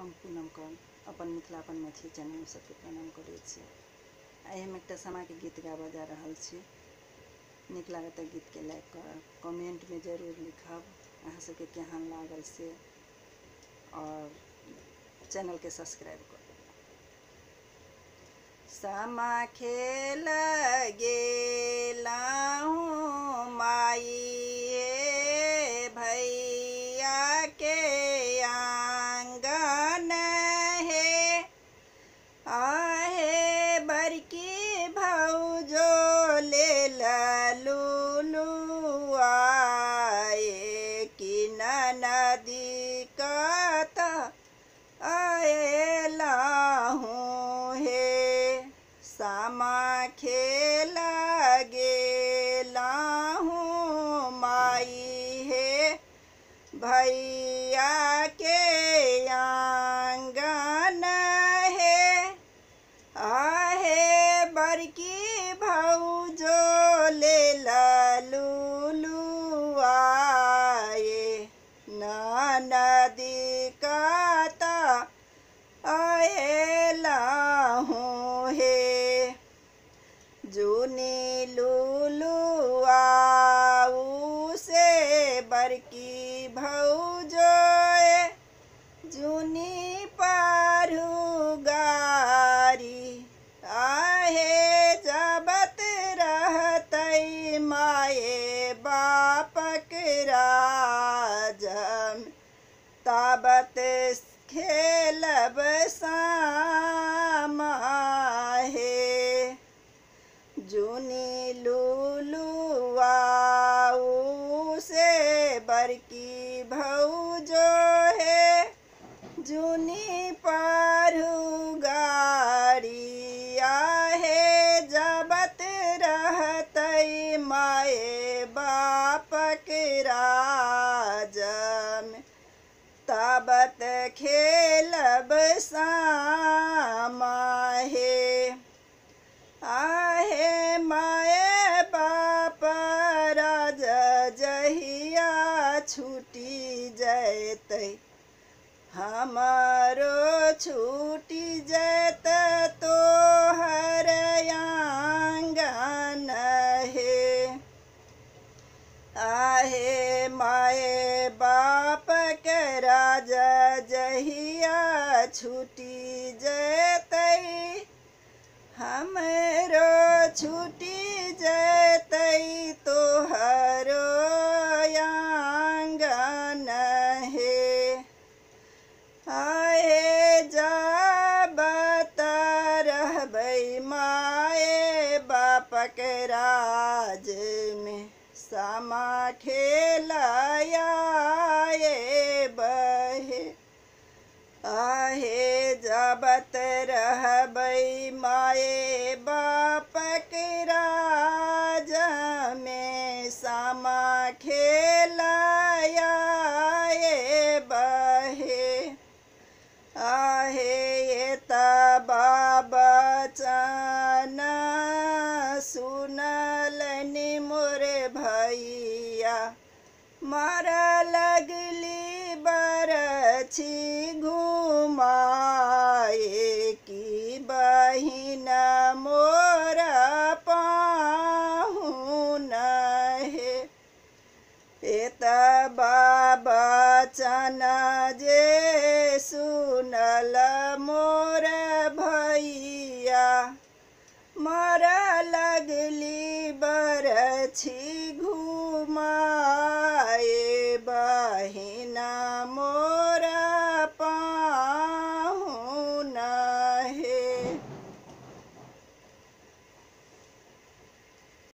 हम पूनम कौन अपन मिथिलापन मैथिली चैनल में सबके प्रणाम करै छी। आइ हम एकटा सामा के गीत गाबऽ जा रहल छी। नीक लागत गीत के लाइक करब, कमेंट में जरूर लिखब अहाँ सबके केहन लागल से, और चैनल के सब्सक्राइब कर। सामा खेल गेलाहूँ माई भैया के आंगन है, आहे बड़की भौजो ले लुलुआ कि नदी कत आएलाहूँ हे। सामा खेल गेलाहूँ माई हे भैया के आंगन है, आहे बड़की भौजो ले लुलुआ नदी कत आएलाहूँ हे। जूनी लुलुआ से बड़की भौजो जूनी पारू गारी, आहे जबत रहतई माए बापक राजम, ताबत खेलब सामा हे। जूनी लुलुआ से बड़की भौजो है जूनी पारू गारी, आहे जबत रहतई माए बापक राजम, ताबत खेलब सामा हे। आहे माए बाप राज जहिया छूटी जैतै, हमारो छूटी जैत तोहर आंगन हे। आहे माए बाप के राज जहिया छूटी जैतै, हमरो छूटी जैतै तोहरो आंगन हे। आहे जबत रहबै माए बापक राज में, सामा खेलाए बहे, आहे जबत रहबै माए बापक राज में, सामा खेलाए बहे। आहे तबा बचन सुनलनि मोर भैया, मारा लगली बरछी घुमाए की बहिन मोर पाहुन हे। एतबा बचन जे सुनल मोर भैया, मारा लगली बरछी